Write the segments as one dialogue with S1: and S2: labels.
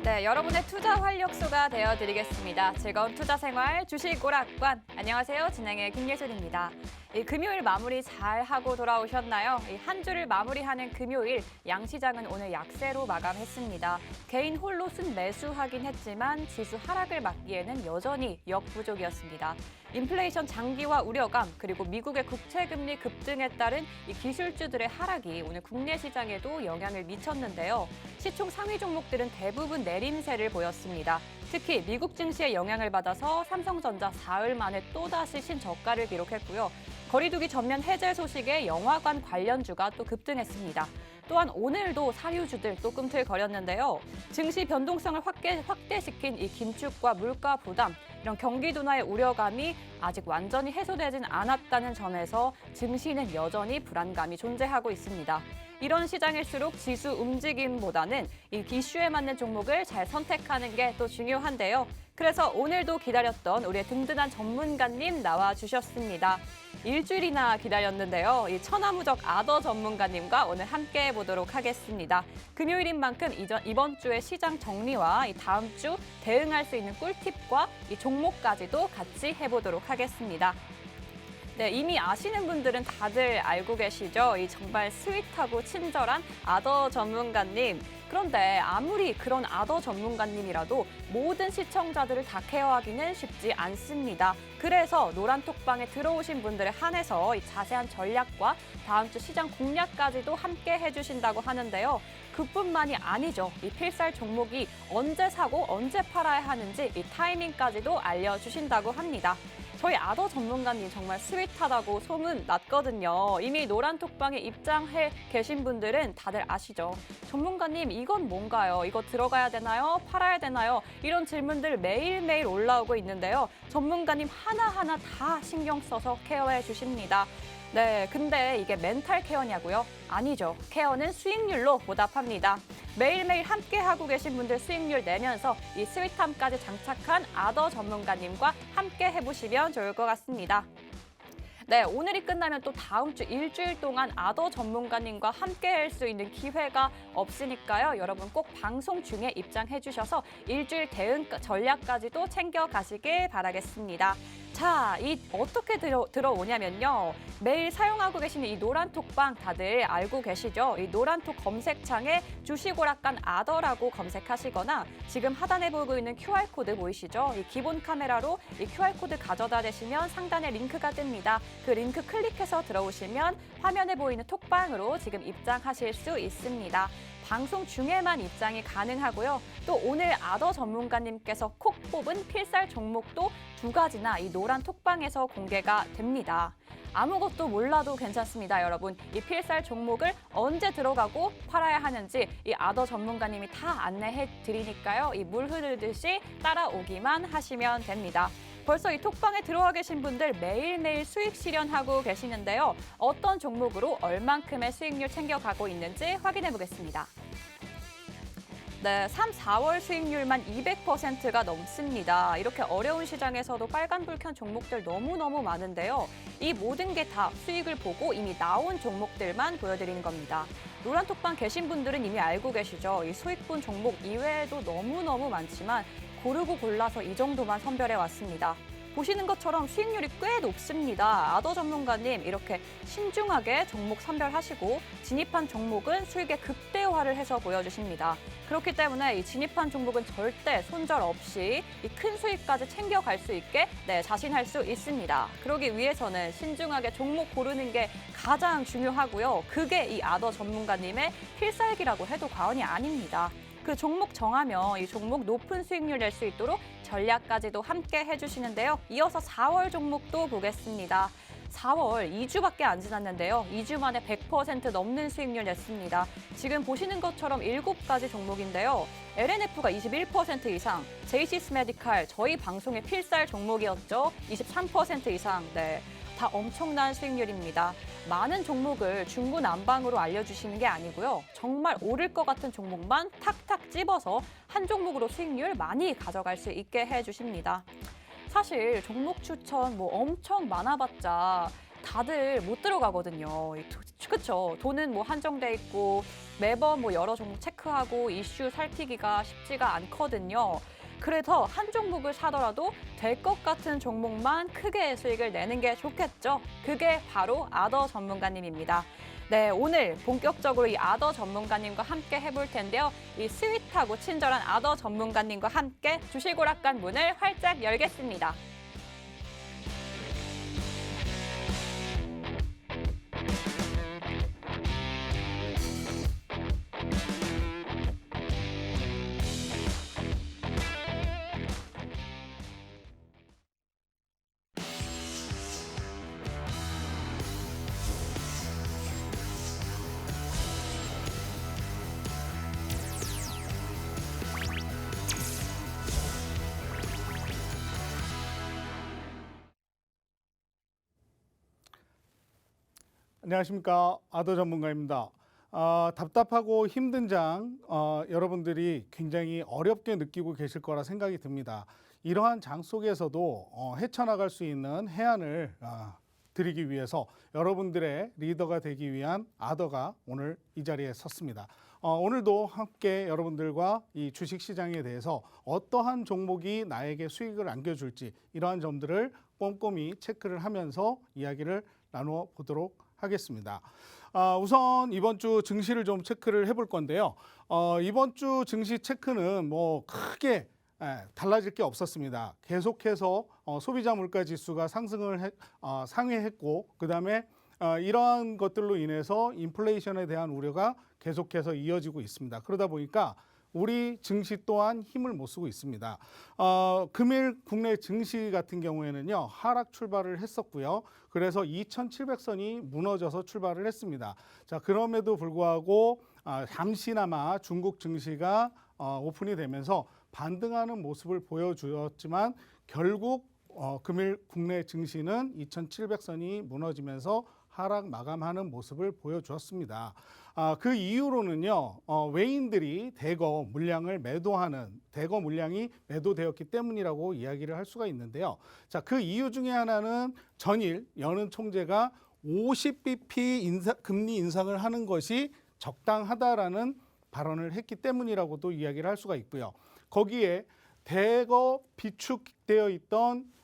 S1: 네, 여러분의 투자 활력소가 되어드리겠습니다. 즐거운 투자 생활 주식 오락관. 안녕하세요. 진행의 김예솔입니다. 금요일 마무리 잘 하고 돌아오셨나요? 한 주를 마무리하는 금요일, 양시장은 오늘 약세로 마감했습니다. 개인 홀로 순매수하긴 했지만 지수 하락을 막기에는 여전히 역부족이었습니다. 인플레이션 장기화 우려감, 그리고 미국의 국채금리 급등에 따른 이 기술주들의 하락이 오늘 국내 시장에도 영향을 미쳤는데요. 시총 상위 종목들은 대부분 내림세를 보였습니다. 특히 미국 증시의 영향을 받아서 삼성전자 사흘 만에 또다시 신저가를 기록했고요. 거리두기 전면 해제 소식에 영화관 관련주가 또 급등했습니다. 또한 오늘도 사료주들 또 꿈틀거렸는데요. 증시 변동성을 확대시킨 이 긴축과 물가 부담, 이런 경기 둔화의 우려감이 아직 완전히 해소되진 않았다는 점에서 증시는 여전히 불안감이 존재하고 있습니다. 이런 시장일수록 지수 움직임보다는 이 이슈에 맞는 종목을 잘 선택하는 게 또 중요한데요. 그래서 오늘도 기다렸던 우리의 든든한 전문가님 나와주셨습니다. 일주일이나 기다렸는데요. 이 천하무적 아더 전문가님과 오늘 함께 해보도록 하겠습니다. 금요일인 만큼 이번 주의 시장 정리와 이 다음 주 대응할 수 있는 꿀팁과 이 종목까지도 같이 해보도록 하겠습니다. 네, 이미 아시는 분들은 다들 알고 계시죠? 이 정말 스윗하고 친절한 아더 전문가님. 그런데 아무리 그런 아더 전문가님이라도 모든 시청자들을 다 케어하기는 쉽지 않습니다. 그래서 노란톡방에 들어오신 분들에 한해서 이 자세한 전략과 다음 주 시장 공략까지도 함께 해주신다고 하는데요. 그뿐만이 아니죠. 이 필살 종목이 언제 사고 언제 팔아야 하는지 이 타이밍까지도 알려주신다고 합니다. 저희 아더 전문가님 정말 스윗하다고 소문 났거든요. 이미 노란톡방에 입장해 계신 분들은 다들 아시죠? 전문가님 이건 뭔가요? 이거 들어가야 되나요? 팔아야 되나요? 이런 질문들 매일매일 올라오고 있는데요. 전문가님 하나하나 다 신경 써서 케어해 주십니다. 네, 근데 이게 멘탈 케어냐고요? 아니죠. 케어는 수익률로 보답합니다. 매일매일 함께하고 계신 분들 수익률 내면서 이 스윗함까지 장착한 아더 전문가님과 함께 해보시면 좋을 것 같습니다. 네, 오늘이 끝나면 또 다음 주 일주일 동안 아더 전문가님과 함께 할 수 있는 기회가 없으니까요. 여러분 꼭 방송 중에 입장해 주셔서 일주일 대응 전략까지도 챙겨가시길 바라겠습니다. 자, 어떻게 들어오냐면요. 매일 사용하고 계시는 이 노란톡방 다들 알고 계시죠? 이 노란톡 검색창에 주식오락관 아더라고 검색하시거나 지금 하단에 보이고 있는 QR코드 보이시죠? 이 기본 카메라로 이 QR코드 가져다 대시면 상단에 링크가 뜹니다. 그 링크 클릭해서 들어오시면 화면에 보이는 톡방으로 지금 입장하실 수 있습니다. 방송 중에만 입장이 가능하고요. 또 오늘 아더 전문가님께서 콕 뽑은 필살 종목도 2가지나 이 노란 톡방에서 공개가 됩니다. 아무것도 몰라도 괜찮습니다, 여러분. 이 필살 종목을 언제 들어가고 팔아야 하는지 이 아더 전문가님이 다 안내해 드리니까요. 이 물 흐르듯이 따라오기만 하시면 됩니다. 벌써 이 톡방에 들어와 계신 분들 매일매일 수익 실현하고 계시는데요. 어떤 종목으로 얼만큼의 수익률 챙겨가고 있는지 확인해 보겠습니다. 네, 3, 4월 수익률만 200%가 넘습니다. 이렇게 어려운 시장에서도 빨간불 켠 종목들 너무너무 많은데요. 이 모든 게 다 수익을 보고 이미 나온 종목들만 보여드리는 겁니다. 노란톡방 계신 분들은 이미 알고 계시죠? 이 수익 본 종목 이외에도 너무너무 많지만 고르고 골라서 이 정도만 선별해 왔습니다. 보시는 것처럼 수익률이 꽤 높습니다. 아더 전문가님 이렇게 신중하게 종목 선별하시고 진입한 종목은 수익의 극대화를 해서 보여주십니다. 그렇기 때문에 이 진입한 종목은 절대 손절 없이 이 큰 수익까지 챙겨갈 수 있게 자신할 수 있습니다. 그러기 위해서는 신중하게 종목 고르는 게 가장 중요하고요. 그게 이 아더 전문가님의 필살기라고 해도 과언이 아닙니다. 그 종목 정하면 이 종목 높은 수익률 낼 수 있도록 전략까지도 함께 해주시는데요. 이어서 4월 종목도 보겠습니다. 4월 2주밖에 안 지났는데요. 2주 만에 100% 넘는 수익률 냈습니다. 지금 보시는 것처럼 7가지 종목인데요. LNF가 21% 이상, 제이시스 메디칼 저희 방송의 필살 종목이었죠. 23% 이상. 네. 다 엄청난 수익률입니다. 많은 종목을 중구난방으로 알려주시는 게 아니고요. 정말 오를 것 같은 종목만 탁탁 집어서 한 종목으로 수익률 많이 가져갈 수 있게 해주십니다. 사실 종목 추천 뭐 엄청 많아봤자 다들 못 들어가거든요. 그렇죠. 돈은 뭐 한정돼 있고 매번 뭐 여러 종목 체크 체크하고 이슈 살피기가 쉽지가 않거든요. 그래서 한 종목을 사더라도 될 것 같은 종목만 크게 수익을 내는 게 좋겠죠. 그게 바로 아더 전문가님입니다. 네, 오늘 본격적으로 이 아더 전문가님과 함께 해볼 텐데요. 이 스윗하고 친절한 아더 전문가님과 함께 주식오락관 문을 활짝 열겠습니다.
S2: 안녕하십니까, 아더 전문가입니다. 답답하고 힘든 장 여러분들이 굉장히 어렵게 느끼고 계실 거라 생각이 듭니다. 이러한 장 속에서도 헤쳐나갈 수 있는 해안을 드리기 위해서 여러분들의 리더가 되기 위한 아더가 오늘 이 자리에 섰습니다. 오늘도 함께 여러분들과 이 주식시장에 대해서 어떠한 종목이 나에게 수익을 안겨줄지 이러한 점들을 꼼꼼히 체크를 하면서 이야기를 나누어 보도록 하겠습니다. 우선 이번 주 증시를 좀 체크를 해볼 건데요. 이번 주 증시 체크는 뭐 크게 달라질 게 없었습니다. 계속해서 소비자 물가 지수가 상회했고 그다음에 이러한 것들로 인해서 인플레이션에 대한 우려가 계속해서 이어지고 있습니다. 그러다 보니까 우리 증시 또한 힘을 못 쓰고 있습니다. 금일 국내 증시 같은 경우에는요, 하락 출발을 했었고요. 그래서 2,700선이 무너져서 출발을 했습니다. 자, 그럼에도 불구하고 잠시나마 중국 증시가 오픈이 되면서 반등하는 모습을 보여주었지만 결국 금일 국내 증시는 2,700선이 무너지면서 하락 마감하는 모습을 보여주었습니다. 그 이유로는요, 외인들이 대거 물량을 대거 물량이 매도되었기 때문이라고 이야기를 할 수가 있는데요. 자, 그 이유 중에 하나는 전일 연은 총재가 50bp 금리 인상을 하는 것이 적당하다라는 발언을 했기 때문이라고도 이야기를 할 수가 있고요. 거기에 대거 비축되어 있던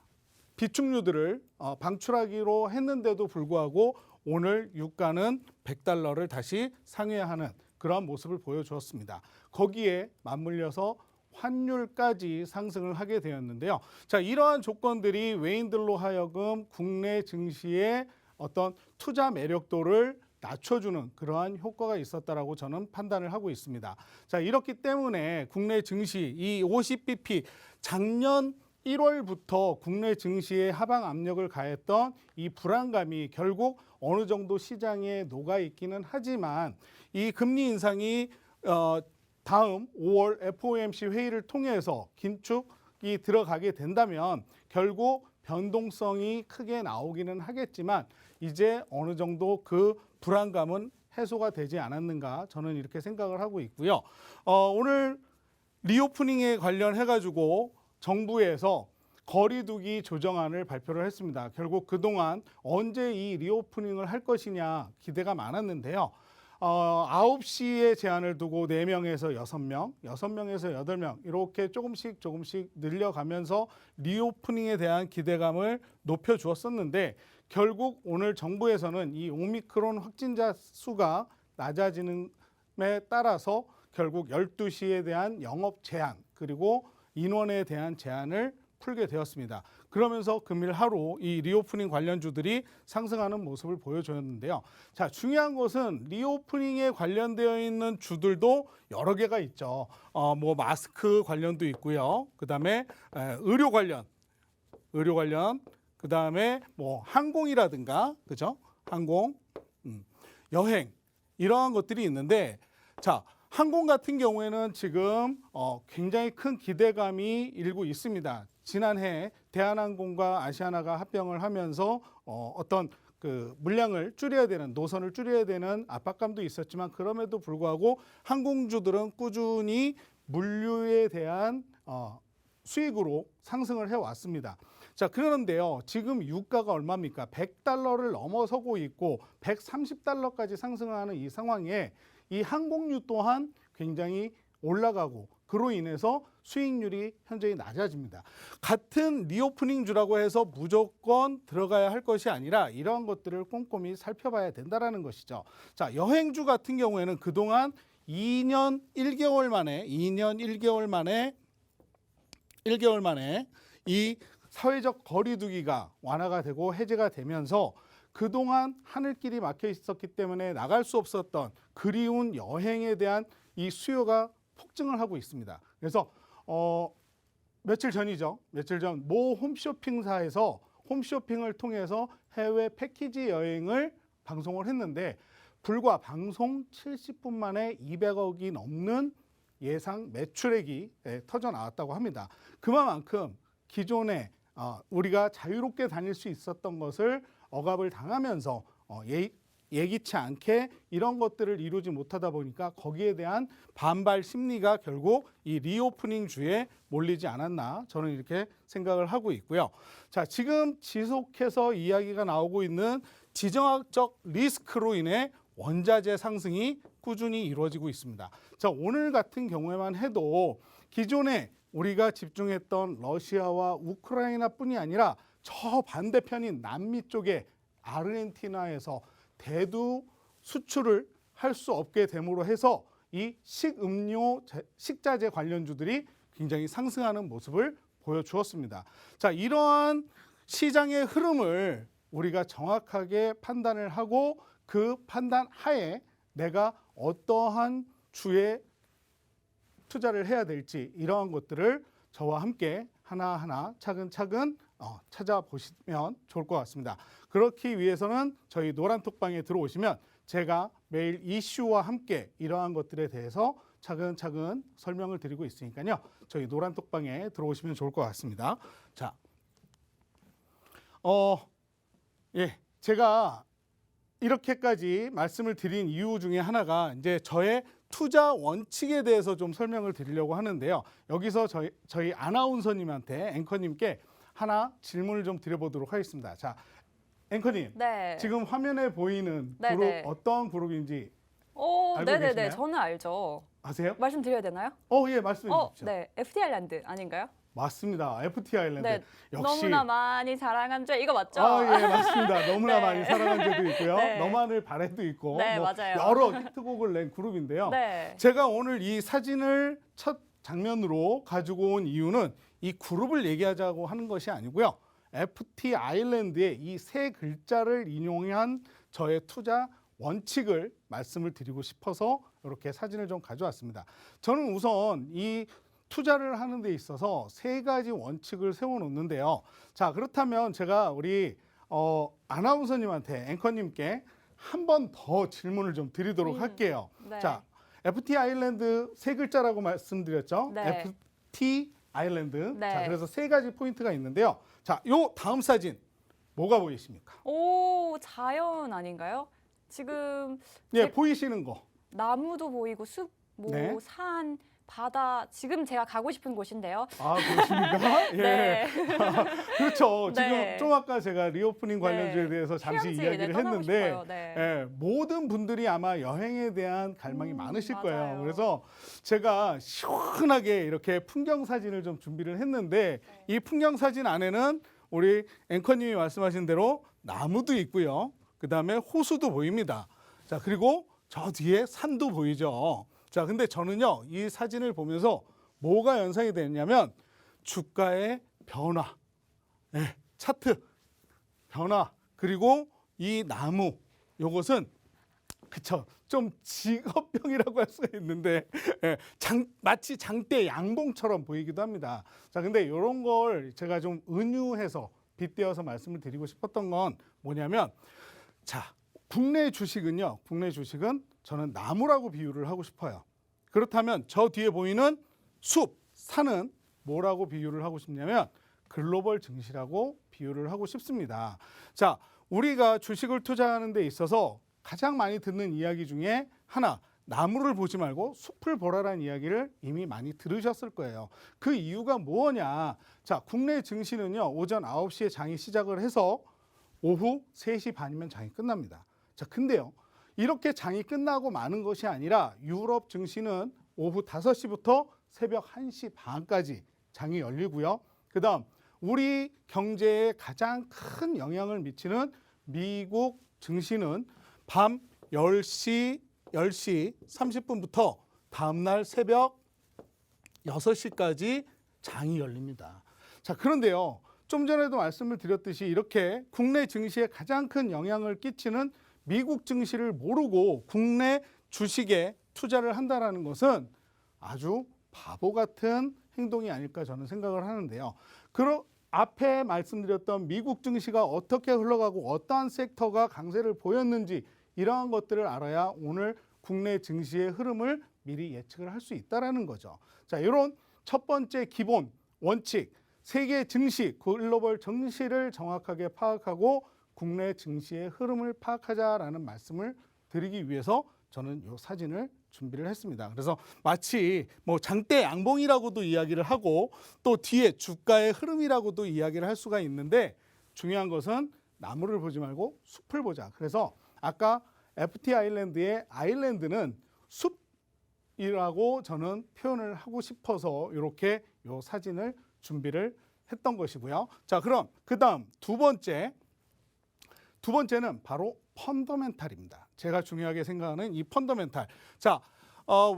S2: 비축류들을 방출하기로 했는데도 불구하고 오늘 유가는 100달러를 다시 상회하는 그런 모습을 보여주었습니다. 거기에 맞물려서 환율까지 상승을 하게 되었는데요. 자, 이러한 조건들이 외인들로 하여금 국내 증시의 어떤 투자 매력도를 낮춰주는 그러한 효과가 있었다라고 저는 판단을 하고 있습니다. 자, 이렇기 때문에 국내 증시 이 50bp 작년 1월부터 국내 증시에 하방 압력을 가했던 이 불안감이 결국 어느 정도 시장에 녹아 있기는 하지만 이 금리 인상이 다음 5월 FOMC 회의를 통해서 긴축이 들어가게 된다면 결국 변동성이 크게 나오기는 하겠지만 이제 어느 정도 그 불안감은 해소가 되지 않았는가 저는 이렇게 생각을 하고 있고요. 오늘 리오프닝에 관련해 가지고 정부에서 거리두기 조정안을 발표를 했습니다. 결국 그동안 언제 이 리오프닝을 할 것이냐 기대가 많았는데요. 9시에 제한을 두고 4명에서 6명, 6명에서 8명 이렇게 조금씩 늘려가면서 리오프닝에 대한 기대감을 높여주었었는데 결국 오늘 정부에서는 이 오미크론 확진자 수가 낮아지는에 따라서 결국 12시에 대한 영업 제한 그리고 인원에 대한 제한을 풀게 되었습니다. 그러면서 금일 하루 이 리오프닝 관련주들이 상승하는 모습을 보여줬는데요. 자, 중요한 것은 리오프닝에 관련되어 있는 주들도 여러 개가 있죠. 뭐 마스크 관련도 있고요. 그다음에 의료 관련, 그다음에 뭐 항공이라든가, 그죠? 항공, 여행 이러한 것들이 있는데, 자. 항공 같은 경우에는 지금 굉장히 큰 기대감이 일고 있습니다. 지난해 대한항공과 아시아나가 합병을 하면서 어떤 그 물량을 줄여야 되는 노선을 줄여야 되는 압박감도 있었지만 그럼에도 불구하고 항공주들은 꾸준히 물류에 대한 수익으로 상승을 해왔습니다. 자, 그런데요, 지금 유가가 얼마입니까? 100달러를 넘어서고 있고 130달러까지 상승하는 이 상황에 이 항공유 또한 굉장히 올라가고 그로 인해서 수익률이 현저히 낮아집니다. 같은 리오프닝 주라고 해서 무조건 들어가야 할 것이 아니라 이러한 것들을 꼼꼼히 살펴봐야 된다는 것이죠. 자, 여행주 같은 경우에는 그동안 2년 1개월 만에 이 사회적 거리두기가 완화가 되고 해제가 되면서 그동안 하늘길이 막혀 있었기 때문에 나갈 수 없었던 그리운 여행에 대한 이 수요가 폭증을 하고 있습니다. 그래서 며칠 전 모 홈쇼핑사에서 홈쇼핑을 통해서 해외 패키지 여행을 방송을 했는데 불과 방송 70분 만에 200억이 넘는 예상 매출액이 터져 나왔다고 합니다. 그만큼 기존에 우리가 자유롭게 다닐 수 있었던 것을 억압을 당하면서 예기치 않게 이런 것들을 이루지 못하다 보니까 거기에 대한 반발 심리가 결국 이 리오프닝 주에 몰리지 않았나 저는 이렇게 생각을 하고 있고요. 자, 지금 지속해서 이야기가 나오고 있는 지정학적 리스크로 인해 원자재 상승이 꾸준히 이루어지고 있습니다. 자, 오늘 같은 경우에만 해도 기존에 우리가 집중했던 러시아와 우크라이나뿐이 아니라 저 반대편인 남미 쪽에 아르헨티나에서 대두 수출을 할 수 없게 됨으로 해서 이 식음료, 식자재 관련주들이 굉장히 상승하는 모습을 보여주었습니다. 자, 이러한 시장의 흐름을 우리가 정확하게 판단을 하고 그 판단 하에 내가 어떠한 주에 투자를 해야 될지 이러한 것들을 저와 함께 하나하나 차근차근 찾아보시면 좋을 것 같습니다. 그렇기 위해서는 저희 노란톡방에 들어오시면 제가 매일 이슈와 함께 이러한 것들에 대해서 차근차근 설명을 드리고 있으니까요. 저희 노란톡방에 들어오시면 좋을 것 같습니다. 자, 제가 이렇게까지 말씀을 드린 이유 중에 하나가 이제 저의 투자 원칙에 대해서 좀 설명을 드리려고 하는데요. 여기서 저희 아나운서님한테 앵커님께 하나 질문을 좀 드려보도록 하겠습니다. 자, 앵커님,
S1: 네.
S2: 지금 화면에 보이는
S1: 네,
S2: 그룹
S1: 네.
S2: 어떤 그룹인지 알고
S1: 네네네.
S2: 계시나요?
S1: 저는 알죠.
S2: 아세요?
S1: 말씀드려야 되나요?
S2: 예, 말씀해 주십시오.
S1: 네. FT 아일랜드 아닌가요?
S2: 맞습니다. FT 아일랜드.
S1: 네.
S2: 역시
S1: 너무나 많이 사랑한 죄 이거 맞죠?
S2: 예, 맞습니다. 너무나
S1: 네.
S2: 많이 사랑한 죄도 있고요.
S1: 네.
S2: 너만을 바래도 있고
S1: 네, 맞아요.
S2: 여러 히트곡을 낸 그룹인데요.
S1: 네.
S2: 제가 오늘 이 사진을 첫 장면으로 가지고 온 이유는 이 그룹을 얘기하자고 하는 것이 아니고요. FT 아일랜드의 이 세 글자를 인용한 저의 투자 원칙을 말씀을 드리고 싶어서 이렇게 사진을 좀 가져왔습니다. 저는 우선 이 투자를 하는 데 있어서 세 가지 원칙을 세워놓는데요. 자, 그렇다면 제가 우리 아나운서님한테 앵커님께 한 번 더 질문을 좀 드리도록 할게요.
S1: 네.
S2: 자, FT 아일랜드 세 글자라고 말씀드렸죠.
S1: 네.
S2: FT 아일랜드.
S1: 네.
S2: 자, 그래서 세 가지 포인트가 있는데요. 자, 요 다음 사진 뭐가 보이십니까?
S1: 오, 자연 아닌가요? 지금
S2: 예, 보이시는 거.
S1: 나무도 보이고 숲,
S2: 네.
S1: 산, 바다. 지금 제가 가고 싶은 곳인데요.
S2: 아, 그렇습니까? 예.
S1: 네.
S2: 그렇죠.
S1: 네.
S2: 지금 좀 아까 제가 리오프닝 관련주에
S1: 네.
S2: 대해서 잠시
S1: 휴양지,
S2: 이야기를
S1: 떠나고
S2: 했는데
S1: 싶어요. 네.
S2: 예, 모든 분들이 아마 여행에 대한 갈망이 많으실 거예요.
S1: 맞아요.
S2: 그래서 제가 시원하게 이렇게 풍경 사진을 좀 준비를 했는데 이 풍경 사진 안에는 우리 앵커님이 말씀하신 대로 나무도 있고요. 그다음에 호수도 보입니다. 자, 그리고 저 뒤에 산도 보이죠. 자, 근데 저는요, 이 사진을 보면서 뭐가 연상이 되냐면 주가의 변화, 차트 변화, 그리고 이 나무, 요것은 그쵸, 좀 직업병이라고 할 수가 있는데 마치 장대 양봉처럼 보이기도 합니다. 자, 근데 이런 걸 제가 좀 은유해서 빗대어서 말씀을 드리고 싶었던 건 뭐냐면, 자, 국내 주식은 저는 나무라고 비유를 하고 싶어요. 그렇다면 저 뒤에 보이는 숲, 산은 뭐라고 비유를 하고 싶냐면 글로벌 증시라고 비유를 하고 싶습니다. 자, 우리가 주식을 투자하는 데 있어서 가장 많이 듣는 이야기 중에 하나, 나무를 보지 말고 숲을 보라라는 이야기를 이미 많이 들으셨을 거예요. 그 이유가 뭐냐? 자, 국내 증시는요, 오전 9시에 장이 시작을 해서 오후 3시 반이면 장이 끝납니다. 자, 근데요, 이렇게 장이 끝나고 마는 것이 아니라 유럽 증시는 오후 5시부터 새벽 1시 반까지 장이 열리고요. 그다음 우리 경제에 가장 큰 영향을 미치는 미국 증시는 밤 10시 30분부터 다음날 새벽 6시까지 장이 열립니다. 자, 그런데요. 좀 전에도 말씀을 드렸듯이 이렇게 국내 증시에 가장 큰 영향을 끼치는 미국 증시를 모르고 국내 주식에 투자를 한다는 것은 아주 바보 같은 행동이 아닐까 저는 생각을 하는데요. 그럼 앞에 말씀드렸던 미국 증시가 어떻게 흘러가고 어떠한 섹터가 강세를 보였는지 이러한 것들을 알아야 오늘 국내 증시의 흐름을 미리 예측을 할 수 있다는 거죠. 자, 이런 첫 번째 기본 원칙, 세계 증시, 글로벌 증시를 정확하게 파악하고 국내 증시의 흐름을 파악하자라는 말씀을 드리기 위해서 저는 이 사진을 준비를 했습니다. 그래서 마치 뭐 장대 양봉이라고도 이야기를 하고 또 뒤에 주가의 흐름이라고도 이야기를 할 수가 있는데 중요한 것은 나무를 보지 말고 숲을 보자. 그래서 아까 FT 아일랜드의 아일랜드는 숲이라고 저는 표현을 하고 싶어서 이렇게 이 사진을 준비를 했던 것이고요. 자, 그럼 그다음 두 번째는 바로 펀더멘탈입니다. 제가 중요하게 생각하는 이 펀더멘탈. 자,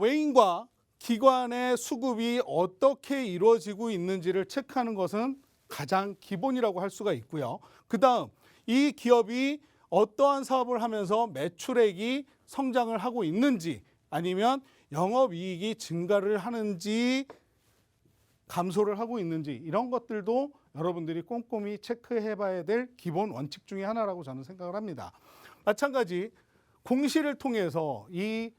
S2: 외인과 기관의 수급이 어떻게 이루어지고 있는지를 체크하는 것은 가장 기본이라고 할 수가 있고요. 그다음 이 기업이 어떠한 사업을 하면서 매출액이 성장을 하고 있는지 아니면 영업이익이 증가를 하는지 감소를 하고 있는지 이런 것들도 여러분들이 꼼꼼히 체크해 봐야 될 기본 원칙 중에 하나라고 저는 생각을 합니다. 마찬가지 공시를 통해서 이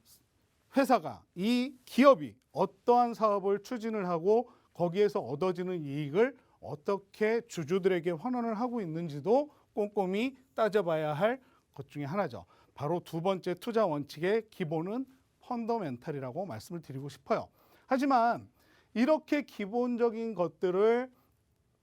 S2: 회사가 이 기업이 어떠한 사업을 추진을 하고 거기에서 얻어지는 이익을 어떻게 주주들에게 환원을 하고 있는지도 꼼꼼히 따져봐야 할 것 중에 하나죠. 바로 두 번째 투자 원칙의 기본은 펀더멘탈이라고 말씀을 드리고 싶어요. 하지만 이렇게 기본적인 것들을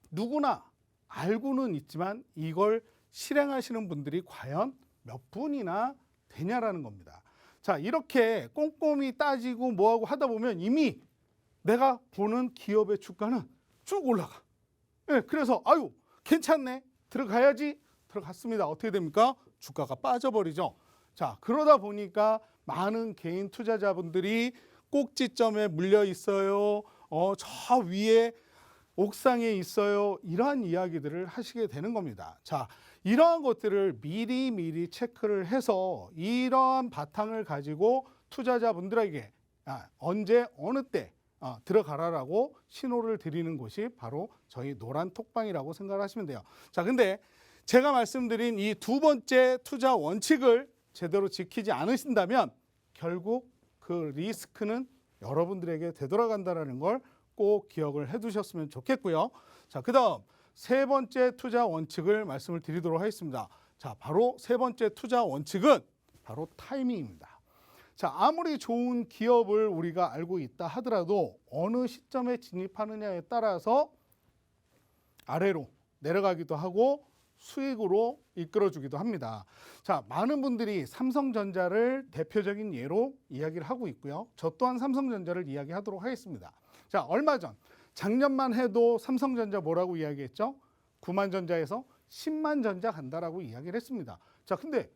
S2: 누구나 알고는 있지만 이걸 실행하시는 분들이 과연 몇 분이나 되냐라는 겁니다. 자, 이렇게 꼼꼼히 따지고 뭐하고 하다 보면 이미 내가 보는 기업의 주가는 쭉 올라가. 예, 그래서 아유 괜찮네 들어가야지 들어갔습니다. 어떻게 됩니까? 주가가 빠져버리죠. 자, 그러다 보니까 많은 개인 투자자분들이 꼭지점에 물려 있어요. 저 위에 옥상에 있어요. 이러한 이야기들을 하시게 되는 겁니다. 자, 이러한 것들을 미리 체크를 해서 이러한 바탕을 가지고 투자자분들에게 언제 어느 때 들어가라라고 신호를 드리는 곳이 바로 저희 노란 톡방이라고 생각을 하시면 돼요. 자, 근데 제가 말씀드린 이 두 번째 투자 원칙을 제대로 지키지 않으신다면 결국 그 리스크는 여러분들에게 되돌아간다는 걸 꼭 기억을 해 두셨으면 좋겠고요. 자, 그다음 세 번째 투자 원칙을 말씀을 드리도록 하겠습니다. 자, 바로 세 번째 투자 원칙은 바로 타이밍입니다. 자, 아무리 좋은 기업을 우리가 알고 있다 하더라도 어느 시점에 진입하느냐에 따라서 아래로 내려가기도 하고 수익으로 이끌어주기도 합니다. 자, 많은 분들이 삼성전자를 대표적인 예로 이야기를 하고 있고요. 저 또한 삼성전자를 이야기하도록 하겠습니다. 자, 얼마 전 작년만 해도 삼성전자 뭐라고 이야기했죠? 9만 전자에서 10만 전자 간다라고 이야기를 했습니다. 자, 근데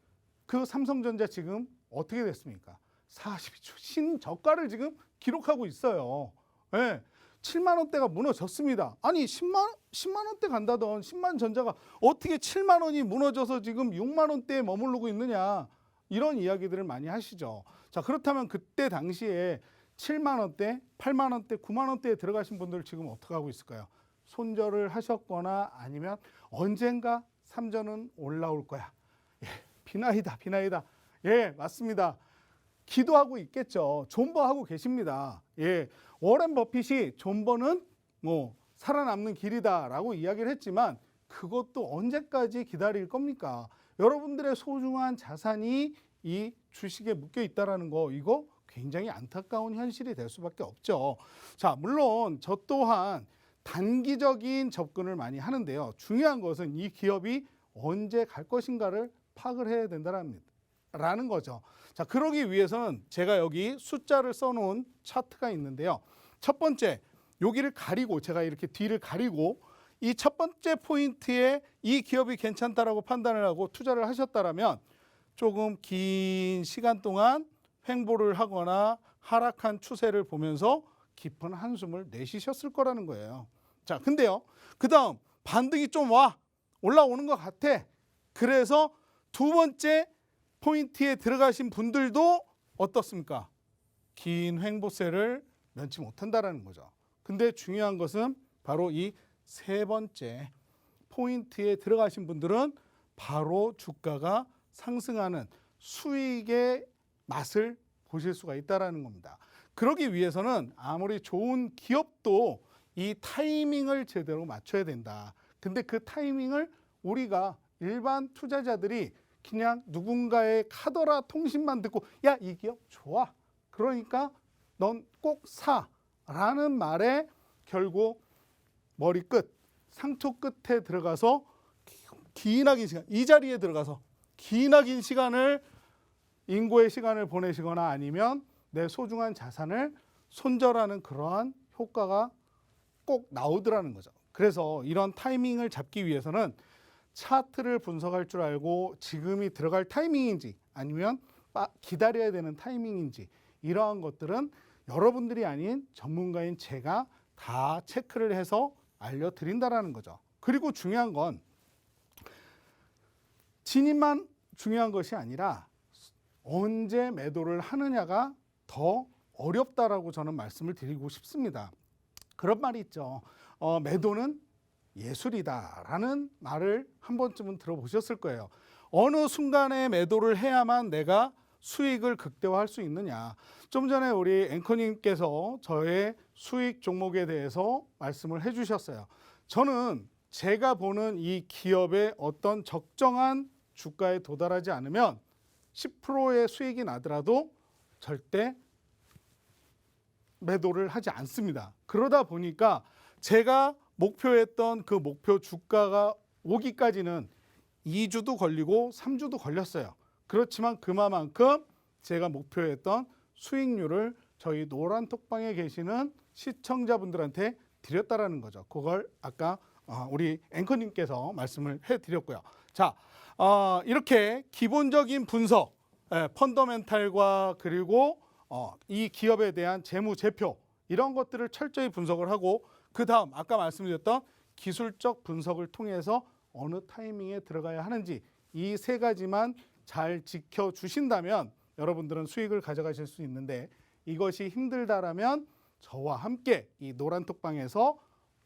S2: 그 삼성전자 지금 어떻게 됐습니까? 42조 신저가를 지금 기록하고 있어요. 네, 7만 원대가 무너졌습니다. 아니 10만 원대 간다던 10만 전자가 어떻게 7만 원이 무너져서 지금 6만 원대에 머무르고 있느냐 이런 이야기들을 많이 하시죠. 자, 그렇다면 그때 당시에 7만 원대, 8만 원대, 9만 원대에 들어가신 분들 지금 어떻게 하고 있을까요? 손절을 하셨거나 아니면 언젠가 삼전은 올라올 거야. 예, 비나이다. 예, 맞습니다. 기도하고 있겠죠. 존버하고 계십니다. 예, 워렌 버핏이 존버는 뭐 살아남는 길이다라고 이야기를 했지만 그것도 언제까지 기다릴 겁니까? 여러분들의 소중한 자산이 이 주식에 묶여 있다라는 거 이거 굉장히 안타까운 현실이 될 수밖에 없죠. 자, 물론 저 또한 단기적인 접근을 많이 하는데요. 중요한 것은 이 기업이 언제 갈 것인가를 파악을 해야 된다는 라는 거죠. 자, 그러기 위해서는 제가 여기 숫자를 써놓은 차트가 있는데요. 첫 번째, 여기를 가리고 제가 이렇게 뒤를 가리고 이 첫 번째 포인트에 이 기업이 괜찮다라고 판단을 하고 투자를 하셨다라면 조금 긴 시간 동안 횡보를 하거나 하락한 추세를 보면서 깊은 한숨을 내쉬셨을 거라는 거예요. 자, 근데요. 그다음 반등이 좀 올라오는 것 같아. 그래서 두 번째 포인트에 들어가신 분들도 어떻습니까? 긴 횡보세를 면치 못한다라는 거죠. 근데 중요한 것은 바로 이 세 번째 포인트에 들어가신 분들은 바로 주가가 상승하는 수익의 맛을 보실 수가 있다는 겁니다. 그러기 위해서는 아무리 좋은 기업도 이 타이밍을 제대로 맞춰야 된다. 근데 그 타이밍을 우리가 일반 투자자들이 그냥 누군가의 카더라 통신만 듣고 야, 이 기업 좋아. 그러니까 넌 꼭 사라는 말에 결국 머리끝, 상투 끝에 들어가서 기나긴 시간, 이 자리에 들어가서 기나긴 시간을 인고의 시간을 보내시거나 아니면 내 소중한 자산을 손절하는 그러한 효과가 꼭 나오더라는 거죠. 그래서 이런 타이밍을 잡기 위해서는 차트를 분석할 줄 알고 지금이 들어갈 타이밍인지 아니면 기다려야 되는 타이밍인지 이러한 것들은 여러분들이 아닌 전문가인 제가 다 체크를 해서 알려드린다라는 거죠. 그리고 중요한 건 진입만 중요한 것이 아니라 언제 매도를 하느냐가 더 어렵다라고 저는 말씀을 드리고 싶습니다. 그런 말이 있죠. 매도는 예술이다라는 말을 한 번쯤은 들어보셨을 거예요. 어느 순간에 매도를 해야만 내가 수익을 극대화할 수 있느냐. 좀 전에 우리 앵커님께서 저의 수익 종목에 대해서 말씀을 해주셨어요. 저는 제가 보는 이 기업의 어떤 적정한 주가에 도달하지 않으면 10%의 수익이 나더라도 절대 매도를 하지 않습니다. 그러다 보니까 제가 목표했던 그 목표 주가가 오기까지는 2주도 걸리고 3주도 걸렸어요. 그렇지만 그만큼 제가 목표했던 수익률을 저희 노란톡방에 계시는 시청자분들한테 드렸다라는 거죠. 그걸 아까 우리 앵커님께서 말씀을 해드렸고요. 자, 이렇게 기본적인 분석, 펀더멘탈과 그리고 이 기업에 대한 재무제표 이런 것들을 철저히 분석을 하고 그 다음 아까 말씀드렸던 기술적 분석을 통해서 어느 타이밍에 들어가야 하는지 이 세 가지만 잘 지켜주신다면 여러분들은 수익을 가져가실 수 있는데 이것이 힘들다라면 저와 함께 이 노란톡방에서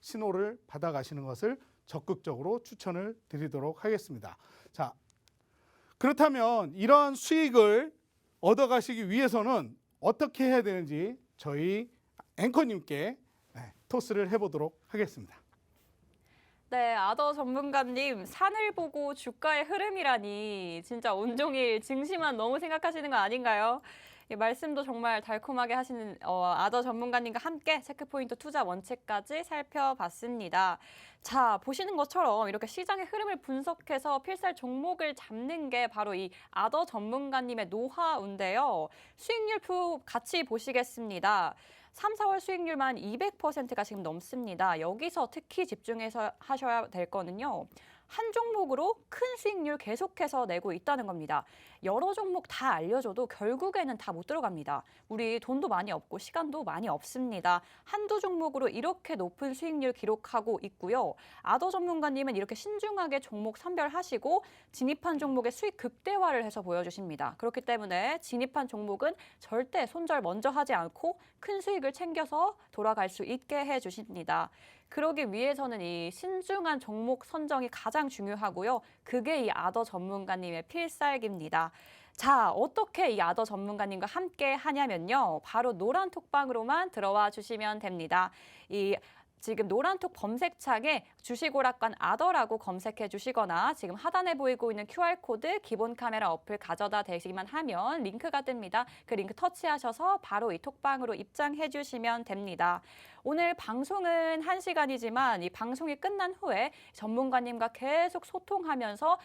S2: 신호를 받아가시는 것을 적극적으로 추천을 드리도록 하겠습니다. 자, 그렇다면 이러한 수익을 얻어가시기 위해서는 어떻게 해야 되는지 저희 앵커님께 토스를 해보도록 하겠습니다.
S1: 네, 아더 전문가님, 산을 보고 주가의 흐름이라니 진짜 온종일 증시만 너무 생각하시는 거 아닌가요? 이 말씀도 정말 달콤하게 하시는 아더 전문가님과 함께 체크포인트 투자 원칙까지 살펴봤습니다. 자, 보시는 것처럼 이렇게 시장의 흐름을 분석해서 필살 종목을 잡는 게 바로 이 아더 전문가님의 노하우인데요. 수익률표 같이 보시겠습니다. 3, 4월 수익률만 200%가 지금 넘습니다. 여기서 특히 집중해서 하셔야 될 거는요. 한 종목으로 큰 수익률 계속해서 내고 있다는 겁니다. 여러 종목 다 알려줘도 결국에는 다 못 들어갑니다. 우리 돈도 많이 없고 시간도 많이 없습니다. 한두 종목으로 이렇게 높은 수익률 기록하고 있고요. 아더 전문가님은 이렇게 신중하게 종목 선별하시고 진입한 종목의 수익 극대화를 해서 보여주십니다. 그렇기 때문에 진입한 종목은 절대 손절 먼저 하지 않고 큰 수익을 챙겨서 돌아갈 수 있게 해주십니다. 그러기 위해서는 이 신중한 종목 선정이 가장 중요하고요. 그게 이 아더 전문가님의 필살기입니다. 자, 어떻게 이 아더 전문가님과 함께 하냐면요. 바로 노란톡방으로만 들어와 주시면 됩니다. 지금 노란톡 검색창에 주식오락관 아더라고 검색해 주시거나 지금 하단에 보이고 있는 QR코드 기본 카메라 어플 가져다 대기만 하면 링크가 뜹니다. 그 링크 터치하셔서 바로 이 톡방으로 입장해 주시면 됩니다. 오늘 방송은 1시간이지만 이 방송이 끝난 후에 전문가님과 계속 소통하면서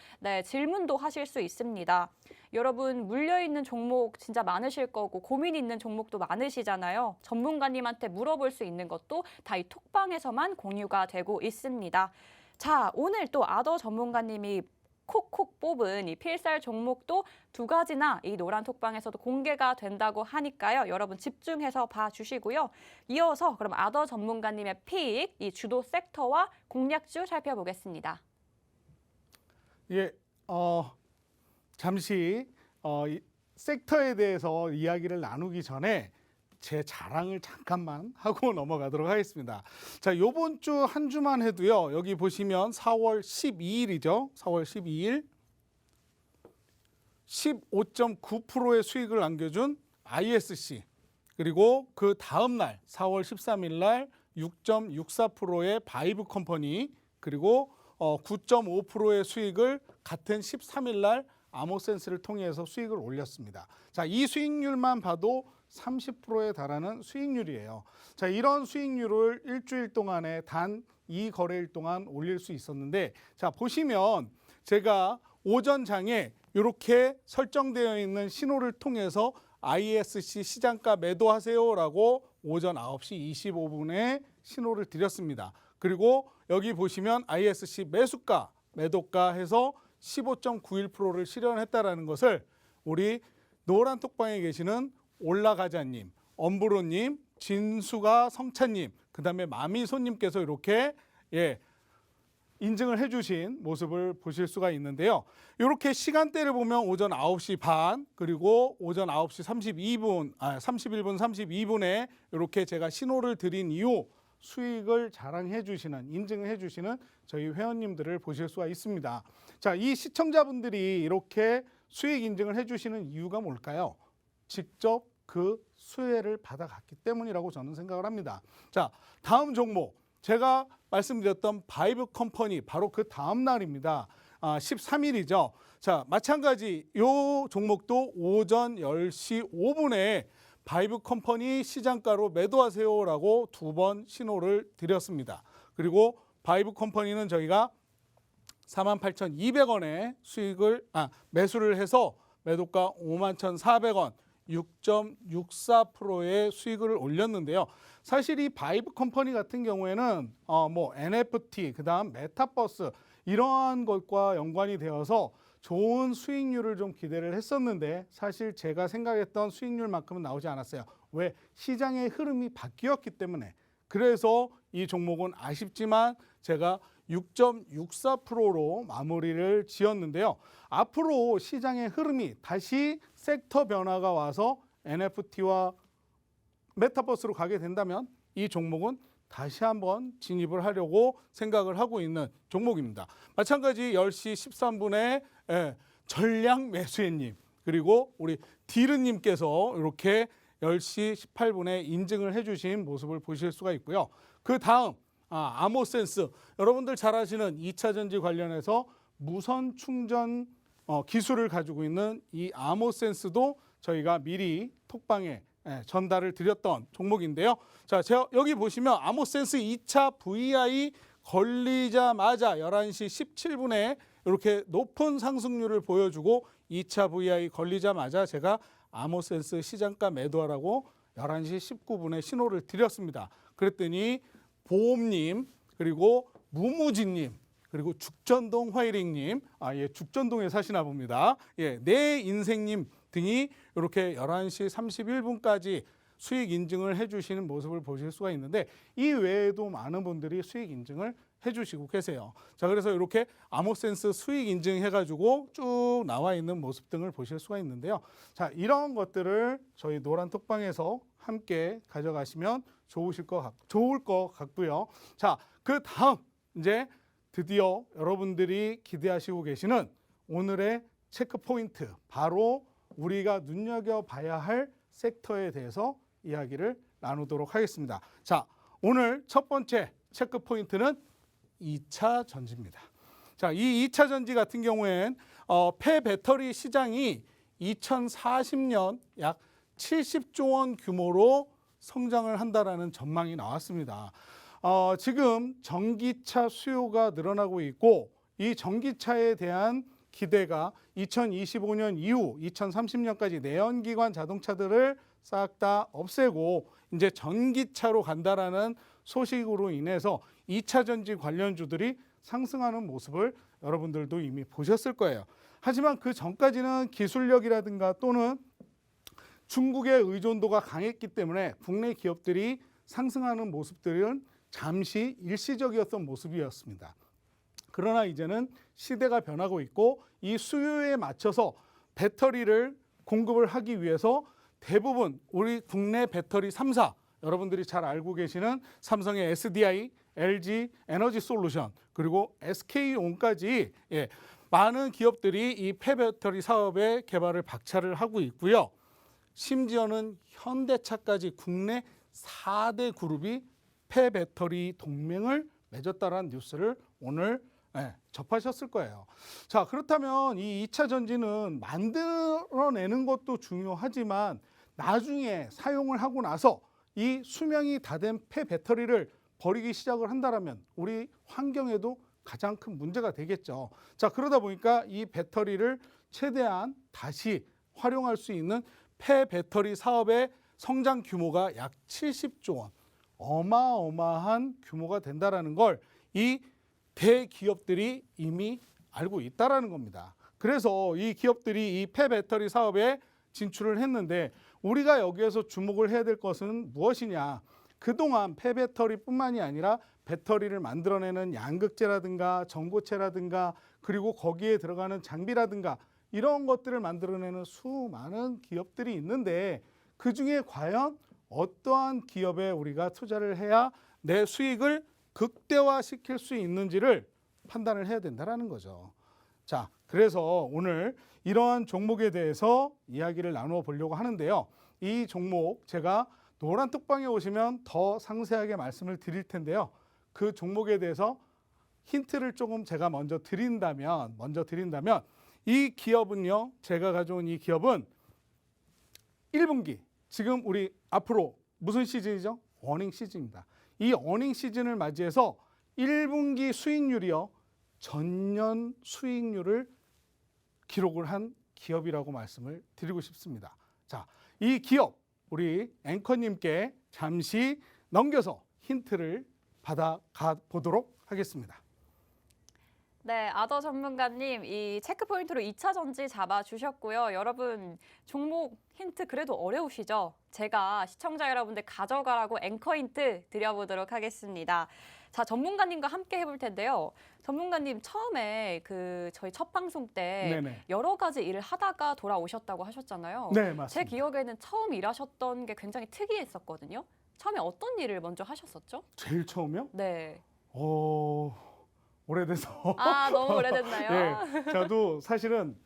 S1: 질문도 하실 수 있습니다. 여러분 물려있는 종목 진짜 많으실 거고 고민 있는 종목도 많으시잖아요. 전문가님한테 물어볼 수 있는 것도 다 이 톡방에서만 공유가 되고 있습니다. 자, 오늘 또 아더 전문가님이 콕콕 뽑은 이 필살 종목도 2가지나 이 노란 톡방에서도 공개가 된다고 하니까요. 여러분 집중해서 봐주시고요. 이어서 그럼 아더 전문가님의 픽, 이 주도 섹터와 공략주 살펴보겠습니다.
S2: 예, 잠시 이 섹터에 대해서 이야기를 나누기 전에 제 자랑을 잠깐만 하고 넘어가도록 하겠습니다. 자, 요번 주 한 주만 해도요. 여기 보시면 4월 12일이죠. 4월 12일 15.9%의 수익을 안겨준 ISC, 그리고 그 다음 날 4월 13일 날 6.64%의 바이브 컴퍼니, 그리고 9.5%의 수익을 같은 13일 날 아모센스를 통해서 수익을 올렸습니다. 자, 이 수익률만 봐도 30%에 달하는 수익률이에요. 자, 이런 수익률을 일주일 동안에 단 2거래일 동안 올릴 수 있었는데, 자, 보시면 제가 오전 장에 이렇게 설정되어 있는 신호를 통해서 ISC 시장가 매도하세요라고 오전 9시 25분에 신호를 드렸습니다. 그리고 여기 보시면 ISC 매수가, 매도가 해서 15.91%를 실현했다라는 것을 우리 노란 톡방에 계시는 올라가자님, 엄브로님, 진수가 성찬님, 그 다음에 마미손님께서 이렇게 인증을 해주신 모습을 보실 수가 있는데요. 이렇게 시간대를 보면 오전 9시 반, 그리고 오전 9시 31분 32분에 이렇게 제가 신호를 드린 이후 수익을 자랑해 주시는, 인증을 해 주시는 저희 회원님들을 보실 수가 있습니다. 자, 이 시청자분들이 이렇게 수익 인증을 해 주시는 이유가 뭘까요? 직접 그 수혜를 받아갔기 때문이라고 저는 생각을 합니다. 자, 다음 종목, 제가 말씀드렸던 바이브 컴퍼니 바로 그 다음 날입니다. 13일이죠. 자, 마찬가지 이 종목도 오전 10시 5분에 바이브 컴퍼니 시장가로 매도하세요라고 2번 신호를 드렸습니다. 그리고 바이브 컴퍼니는 저희가 48,200원에 매수를 해서 매도가 51,400원, 6.64%의 수익을 올렸는데요. 사실 이 바이브 컴퍼니 같은 경우에는 NFT, 그다음 메타버스 이러한 것과 연관이 되어서 좋은 수익률을 좀 기대를 했었는데 사실 제가 생각했던 수익률만큼은 나오지 않았어요. 왜? 시장의 흐름이 바뀌었기 때문에. 그래서 이 종목은 아쉽지만 제가 6.64%로 마무리를 지었는데요. 앞으로 시장의 흐름이 다시 섹터 변화가 와서 NFT와 메타버스로 가게 된다면 이 종목은 다시 한번 진입을 하려고 생각을 하고 있는 종목입니다. 마찬가지 10시 13분에 전량 매수해님, 그리고 우리 디르님께서 이렇게 10시 18분에 인증을 해주신 모습을 보실 수가 있고요. 그 다음 아모센스, 여러분들 잘 아시는 2차 전지 관련해서 무선 충전 기술을 가지고 있는 이 아모센스도 저희가 미리 톡방에 전달을 드렸던 종목인데요. 자, 제가 여기 보시면 아모센스 2차 VI 걸리자마자 11시 17분에 이렇게 높은 상승률을 보여주고 2차 VI 걸리자마자 제가 아모센스 시장가 매도하라고 11시 19분에 신호를 드렸습니다. 그랬더니 보험님, 그리고 무무진님, 그리고 죽전동 화이링님, 죽전동에 사시나 봅니다. 내 인생님 등이 이렇게 11시 31분까지 수익 인증을 해주시는 모습을 보실 수가 있는데 이 외에도 많은 분들이 수익 인증을 해주시고 계세요. 자, 그래서 이렇게 아모센스 수익 인증해가지고 쭉 나와 있는 모습 등을 보실 수가 있는데요. 자, 이런 것들을 저희 노란 톡방에서 함께 가져가시면 좋을 것 같고요. 자, 그 다음 이제 드디어 여러분들이 기대하시고 계시는 오늘의 체크 포인트, 바로 우리가 눈여겨봐야 할 섹터에 대해서 이야기를 나누도록 하겠습니다. 자, 오늘 첫 번째 체크 포인트는 2차 전지입니다. 자, 이 2차 전지 같은 경우엔 폐배터리 시장이 2040년 약 70조 원 규모로 성장을 한다라는 전망이 나왔습니다. 지금 전기차 수요가 늘어나고 있고 이 전기차에 대한 기대가 2025년 이후 2030년까지 내연기관 자동차들을 싹 다 없애고 이제 전기차로 간다라는 소식으로 인해서 2차 전지 관련주들이 상승하는 모습을 여러분들도 이미 보셨을 거예요. 하지만 그 전까지는 기술력이라든가 또는 중국의 의존도가 강했기 때문에 국내 기업들이 상승하는 모습들은 잠시 일시적이었던 모습이었습니다. 그러나 이제는 시대가 변하고 있고 이 수요에 맞춰서 배터리를 공급을 하기 위해서 대부분 우리 국내 배터리 3사 여러분들이 잘 알고 계시는 삼성의 SDI, LG 에너지 솔루션 그리고 SK온까지 많은 기업들이 이 폐배터리 사업의 개발을 박차를 하고 있고요. 심지어는 현대차까지 국내 4대 그룹이 폐배터리 동맹을 맺었다는 뉴스를 오늘 접하셨을 거예요. 자, 그렇다면 이 2차 전지는 만들어내는 것도 중요하지만 나중에 사용을 하고 나서 이 수명이 다 된 폐배터리를 버리기 시작을 한다면 우리 환경에도 가장 큰 문제가 되겠죠. 자, 그러다 보니까 이 배터리를 최대한 다시 활용할 수 있는 폐배터리 사업의 성장 규모가 약 70조 원, 어마어마한 규모가 된다라는 걸 이 대기업들이 이미 알고 있다라는 겁니다. 그래서 이 기업들이 이 폐배터리 사업에 진출을 했는데 우리가 여기에서 주목을 해야 될 것은 무엇이냐? 그동안 폐배터리뿐만이 아니라 배터리를 만들어내는 양극재라든가 전고체라든가 그리고 거기에 들어가는 장비라든가 이런 것들을 만들어내는 수많은 기업들이 있는데 그중에 과연 어떠한 기업에 우리가 투자를 해야 내 수익을 극대화시킬 수 있는지를 판단을 해야 된다는 거죠. 자, 그래서 오늘 이러한 종목에 대해서 이야기를 나누어 보려고 하는데요. 이 종목 제가 노란 톡방에 오시면 더 상세하게 말씀을 드릴 텐데요. 그 종목에 대해서 힌트를 조금 제가 먼저 드린다면 이 기업은요. 제가 가져온 이 기업은 1분기 지금 우리 앞으로 무슨 시즌이죠? 어닝 시즌입니다. 이 어닝 시즌을 맞이해서 1분기 수익률이요. 전년 수익률을 기록을 한 기업이라고 말씀을 드리고 싶습니다. 자, 이 기업 우리 앵커님께 잠시 넘겨서 힌트를 받아가 보도록 하겠습니다.
S1: 네, 아더 전문가님 이 체크 포인트로 2차 전지 잡아주셨고요. 여러분 종목 힌트 그래도 어려우시죠? 제가 시청자 여러분들 가져가라고 앵커 힌트 드려보도록 하겠습니다. 자, 전문가님과 함께 해볼 텐데요. 전문가님 처음에 저희 첫 방송 때
S2: 네네.
S1: 여러 가지 일을 하다가 돌아오셨다고 하셨잖아요.
S2: 네, 맞습니다.
S1: 제 기억에는 처음 일하셨던 게 굉장히 특이했었거든요. 처음에 어떤 일을 먼저 하셨었죠?
S2: 제일 처음이요?
S1: 네.
S2: 오래돼서.
S1: 아, 너무 오래됐나요?
S2: 예, 저도 사실은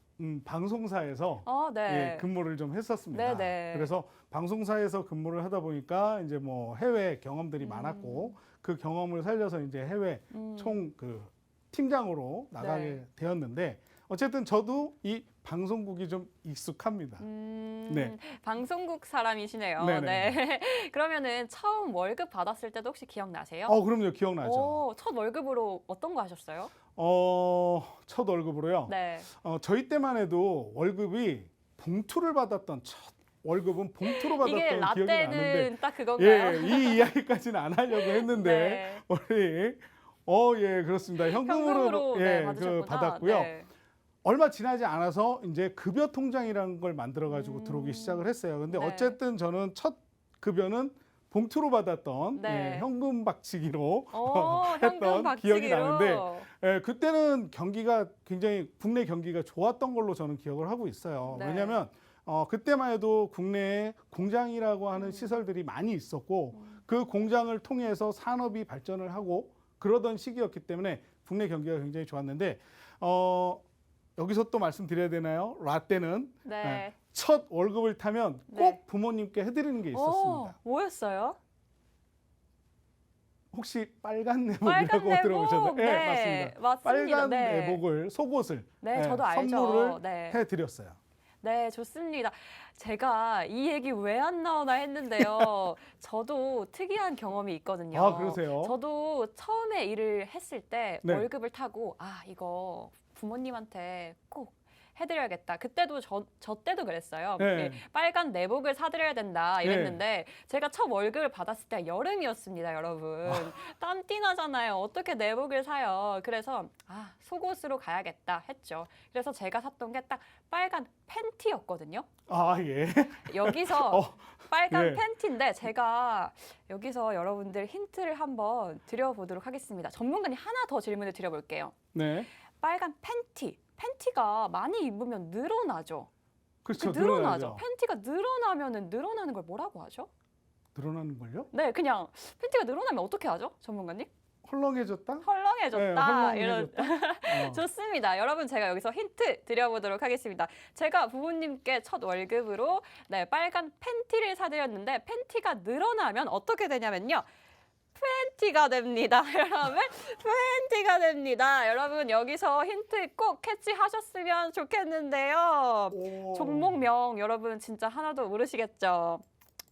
S2: 방송사에서
S1: 네.
S2: 근무를 좀 했었습니다.
S1: 네네.
S2: 그래서 방송사에서 근무를 하다 보니까 이제 뭐 해외 경험들이 많았고 그 경험을 살려서 이제 해외 총 팀장으로 나가게
S1: 네.
S2: 되었는데 어쨌든 저도 이 방송국이 좀 익숙합니다. 네.
S1: 방송국 사람이시네요.
S2: 네네.
S1: 네. 그러면은 처음 월급 받았을 때도 혹시 기억나세요?
S2: 그럼요, 기억나죠.
S1: 오, 첫 월급으로 어떤 거 하셨어요?
S2: 첫 월급으로요.
S1: 네.
S2: 저희 때만 해도 월급이 봉투를 받았던 첫 월급은 봉투로 받았던
S1: 이게
S2: 기억이 나는데
S1: 라떼는 딱 그건가요?
S2: 이 이야기까지는 안 하려고 했는데
S1: 네.
S2: 우리 그렇습니다. 현금으로
S1: 네, 받으셨구나.
S2: 받았고요.
S1: 네.
S2: 얼마 지나지 않아서 이제 급여 통장이라는 걸 만들어 가지고 들어오기 시작을 했어요. 근데
S1: 네.
S2: 어쨌든 저는 첫 급여는 봉투로 받았던
S1: 네.
S2: 현금 박치기로
S1: 현금
S2: 했던 기억이
S1: 박치기로.
S2: 나는데 그때는 경기가 굉장히 국내 경기가 좋았던 걸로 저는 기억을 하고 있어요.
S1: 네.
S2: 왜냐하면 그때만 해도 국내에 공장이라고 하는 시설들이 많이 있었고 그 공장을 통해서 산업이 발전을 하고 그러던 시기였기 때문에 국내 경기가 굉장히 좋았는데 여기서 또 말씀드려야 되나요? 라떼는
S1: 네.
S2: 첫 월급을 타면 꼭
S1: 네.
S2: 부모님께 해드리는 게 있었습니다.
S1: 뭐였어요?
S2: 혹시 빨간 내복이라고
S1: 빨간 내복.
S2: 들어보셨나요?
S1: 네,
S2: 맞습니다.
S1: 맞습니다.
S2: 빨간
S1: 네.
S2: 내복을 속옷을
S1: 네, 저도 알죠.
S2: 선물을
S1: 네.
S2: 해드렸어요.
S1: 네, 좋습니다. 제가 이 얘기 왜 안 나오나 했는데요. 저도 특이한 경험이 있거든요.
S2: 아, 그러세요?
S1: 저도 처음에 일을 했을 때
S2: 네.
S1: 월급을 타고 이거 부모님한테 꼭 해드려야겠다. 그때도 저 때도 그랬어요.
S2: 네.
S1: 빨간 내복을 사드려야 된다 이랬는데 제가 첫 월급을 받았을 때 여름이었습니다, 여러분. 땀띠 나잖아요. 어떻게 내복을 사요? 그래서 속옷으로 가야겠다 했죠. 그래서 제가 샀던 게 딱 빨간 팬티였거든요.
S2: 아, 예.
S1: 여기서 빨간
S2: 예.
S1: 팬티인데 제가 여기서 여러분들 힌트를 한번 드려보도록 하겠습니다. 전문가님 하나 더 질문을 드려볼게요.
S2: 네.
S1: 빨간 팬티가 많이 입으면 늘어나죠.
S2: 그렇죠.
S1: 늘어나죠. 팬티가 늘어나면은 늘어나는 걸 뭐라고 하죠?
S2: 늘어나는 걸요?
S1: 네, 그냥 팬티가 늘어나면 어떻게 하죠, 전문가님?
S2: 헐렁해졌다?
S1: 헐렁해졌다.
S2: 네,
S1: 이런
S2: 헐렁해졌다.
S1: 좋습니다. 여러분 제가 여기서 힌트 드려보도록 하겠습니다. 제가 부모님께 첫 월급으로 빨간 팬티를 사드렸는데 팬티가 늘어나면 어떻게 되냐면요. 팬티가 됩니다. 여러분, 팬티가 됩니다. 여러분 여기서 힌트 꼭 캐치하셨으면 좋겠는데요.
S2: 오.
S1: 종목명 여러분 진짜 하나도 모르시겠죠?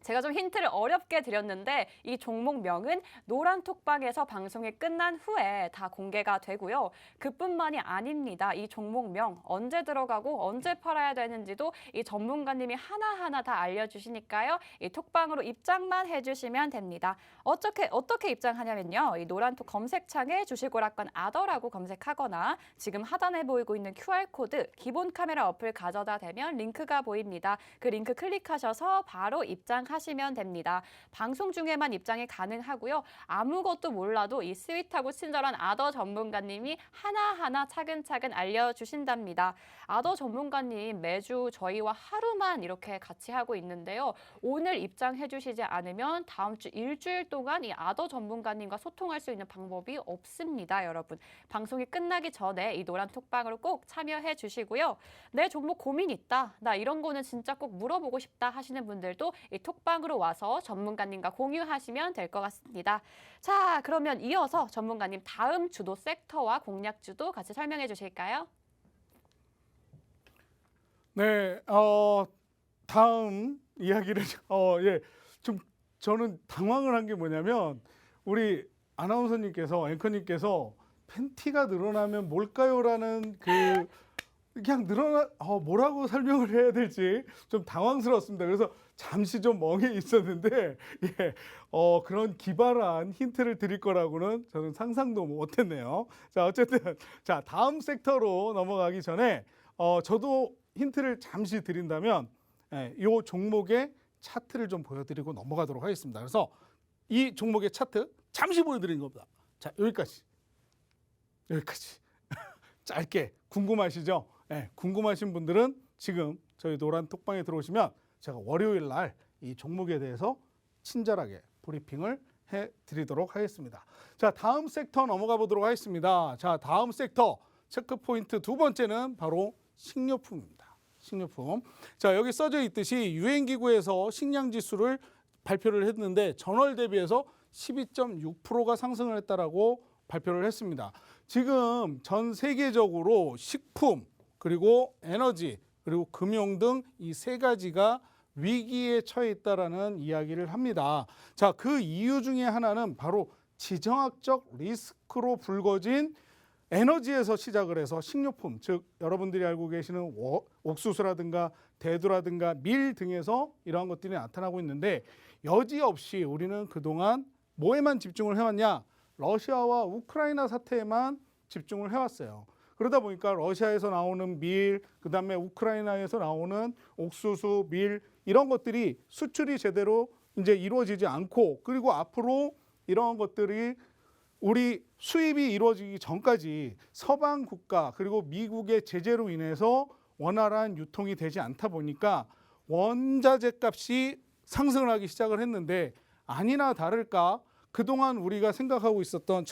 S1: 제가 좀 힌트를 어렵게 드렸는데 이 종목명은 노란톡방에서 방송이 끝난 후에 다 공개가 되고요. 그뿐만이 아닙니다. 이 종목명 언제 들어가고 언제 팔아야 되는지도 이 전문가님이 하나하나 다 알려주시니까요. 이 톡방으로 입장만 해주시면 됩니다. 어떻게 입장하냐면요. 이 노란톡 검색창에 주식오락관 아더라고 검색하거나 지금 하단에 보이고 있는 QR코드 기본 카메라 어플 가져다 대면 링크가 보입니다. 그 링크 클릭하셔서 바로 입장하시면 됩니다. 방송 중에만 입장이 가능하고요. 아무것도 몰라도 이 스윗하고 친절한 아더 전문가님이 하나하나 차근차근 알려주신답니다. 아더 전문가님 매주 저희와 하루만 이렇게 같이 하고 있는데요. 오늘 입장해 주시지 않으면 다음 주 일주일 동안 이 아더 전문가님과 소통할 수 있는 방법이 없습니다, 여러분. 방송이 끝나기 전에 이 노란 톡방으로 꼭 참여해 주시고요. 내 종목 고민 있다. 나 이런 거는 진짜 꼭 물어보고 싶다 하시는 분들도 이 톡방으로 와서 전문가님과 공유하시면 될 것 같습니다. 자, 그러면 이어서 전문가님 다음 주도 섹터와 공략주도 같이 설명해 주실까요?
S2: 네, 다음 이야기를 좀 저는 당황을 한 게 뭐냐면 우리 아나운서님께서 앵커님께서 팬티가 늘어나면 뭘까요라는 그냥 뭐라고 설명을 해야 될지 좀 당황스러웠습니다. 그래서 잠시 좀 멍해 있었는데 그런 기발한 힌트를 드릴 거라고는 저는 상상도 못했네요. 자, 어쨌든 자, 다음 섹터로 넘어가기 전에 저도 힌트를 잠시 드린다면 이 종목의 차트를 좀 보여드리고 넘어가도록 하겠습니다. 그래서 이 종목의 차트 잠시 보여드리는 겁니다. 자, 여기까지 짧게 궁금하시죠? 네, 궁금하신 분들은 지금 저희 노란 톡방에 들어오시면 제가 월요일 날 이 종목에 대해서 친절하게 브리핑을 해드리도록 하겠습니다. 자, 다음 섹터 넘어가 보도록 하겠습니다. 자, 다음 섹터 체크 포인트 두 번째는 바로 식료품입니다. 식료품. 자, 여기 써져 있듯이 유엔기구에서 식량 지수를 발표를 했는데 전월 대비해서 12.6%가 상승을 했다라고 발표를 했습니다. 지금 전 세계적으로 식품 그리고 에너지 그리고 금융 등 이 세 가지가 위기에 처해 있다라는 이야기를 합니다. 자, 그 이유 중에 하나는 바로 지정학적 리스크로 불거진 에너지에서 시작을 해서 식료품, 즉 여러분들이 알고 계시는 옥수수라든가 대두라든가 밀 등에서 이러한 것들이 나타나고 있는데 여지없이 우리는 그동안 뭐에만 집중을 해왔냐? 러시아와 우크라이나 사태에만 집중을 해왔어요. 그러다 보니까 러시아에서 나오는 밀, 그다음에 우크라이나에서 나오는 옥수수, 밀 이런 것들이 수출이 제대로 이제 이루어지지 않고 그리고 앞으로 이런 것들이 우리 수입이 이루어지기 전까지 서방 국가 그리고 미국의 제재로 인해서 원활한 유통이 되지 않다 보니까 원자재 값이 상승을 하기 시작을 했는데 아니나 다를까 그동안 우리가 생각하고 있었던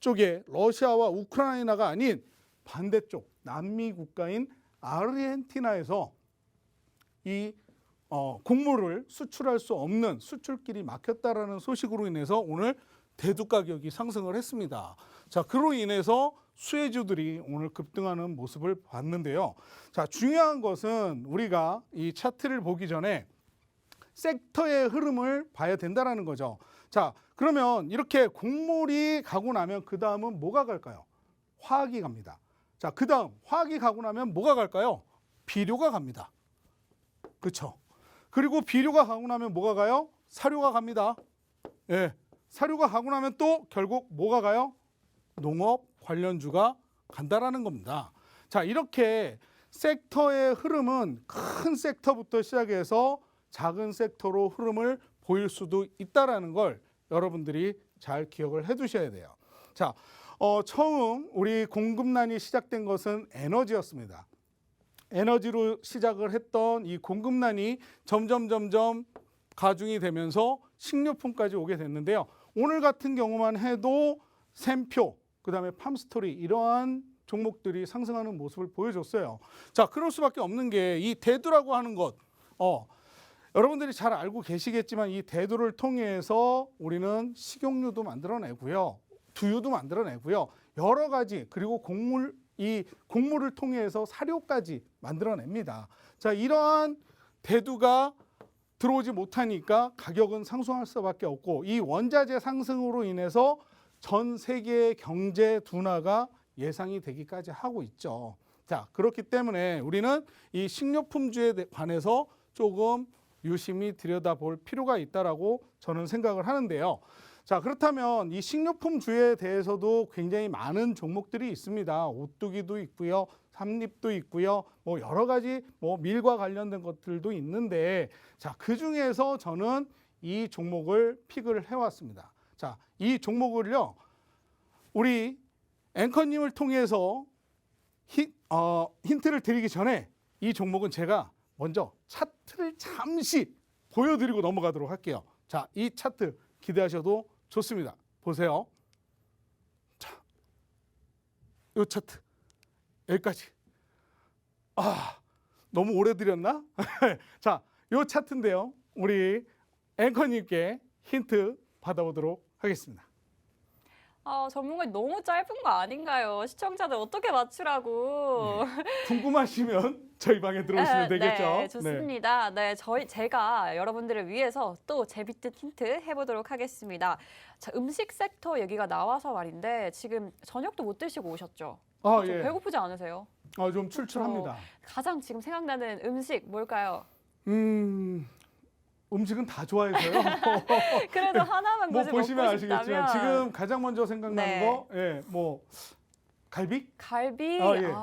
S2: 저쪽에 러시아와 우크라이나가 아닌 반대쪽 남미 국가인 아르헨티나에서 이 곡물을 수출할 수 없는 수출길이 막혔다라는 소식으로 인해서 오늘 대두 가격이 상승을 했습니다. 자, 그로 인해서 수혜주들이 오늘 급등하는 모습을 봤는데요. 자, 중요한 것은 우리가 이 차트를 보기 전에 섹터의 흐름을 봐야 된다라는 거죠. 자, 그러면 이렇게 곡물이 가고 나면 그 다음은 뭐가 갈까요? 화학이 갑니다. 자, 그 다음 화학이 가고 나면 뭐가 갈까요? 비료가 갑니다. 그렇죠? 그리고 비료가 가고 나면 뭐가 가요? 사료가 갑니다. 예, 사료가 가고 나면 또 결국 뭐가 가요? 농업 관련주가 간다라는 겁니다. 자, 이렇게 섹터의 흐름은 큰 섹터부터 시작해서 작은 섹터로 흐름을 보일 수도 있다라는 걸 여러분들이 잘 기억을 해 두셔야 돼요. 자, 처음 우리 공급난이 시작된 것은 에너지였습니다. 에너지로 시작을 했던 이 공급난이 점점 가중이 되면서 식료품까지 오게 됐는데요. 오늘 같은 경우만 해도 샘표, 그다음에 팜스토리 이러한 종목들이 상승하는 모습을 보여줬어요. 자, 그럴 수밖에 없는 게 이 대두라고 하는 것. 여러분들이 잘 알고 계시겠지만 이 대두를 통해서 우리는 식용유도 만들어내고요. 두유도 만들어내고요. 여러 가지 그리고 곡물을 통해서 사료까지 만들어냅니다. 자, 이러한 대두가 들어오지 못하니까 가격은 상승할 수밖에 없고 이 원자재 상승으로 인해서 전 세계의 경제 둔화가 예상이 되기까지 하고 있죠. 자, 그렇기 때문에 우리는 이 식료품주에 관해서 조금 유심히 들여다볼 필요가 있다라고 저는 생각을 하는데요. 자, 그렇다면 이 식료품주에 대해서도 굉장히 많은 종목들이 있습니다. 오뚜기도 있고요. 삼립도 있고요. 뭐 여러 가지 밀과 관련된 것들도 있는데 자, 그중에서 저는 이 종목을 픽을 해왔습니다. 자, 이 종목을요. 우리 앵커님을 통해서 힌트를 드리기 전에 이 종목은 제가 먼저 차트를 잠시 보여드리고 넘어가도록 할게요. 자, 이 차트 기대하셔도 좋습니다. 보세요. 자, 이 차트 여기까지. 너무 오래 드렸나? 자, 이 차트인데요. 우리 앵커님께 힌트 받아보도록 하겠습니다.
S1: 전문가님 너무 짧은 거 아닌가요? 시청자들 어떻게 맞추라고.
S2: 궁금하시면 저희 방에 들어오시면 되겠죠.
S1: 네, 좋습니다. 네, 제가 여러분들을 위해서 또 재밌는 힌트 해보도록 하겠습니다. 자, 음식 섹터 얘기가 나와서 말인데 지금 저녁도 못 드시고 오셨죠? 좀
S2: 예.
S1: 배고프지 않으세요?
S2: 좀 출출합니다.
S1: 가장 지금 생각나는 음식 뭘까요?
S2: 음식은 다 좋아해서요.
S1: 그래도 하나만
S2: 뭐
S1: 굳이
S2: 보시면
S1: 먹고 싶다면
S2: 아시겠지만 지금 가장 먼저 생각나는
S1: 네.
S2: 거, 뭐 갈비?
S1: 갈비?
S2: 예.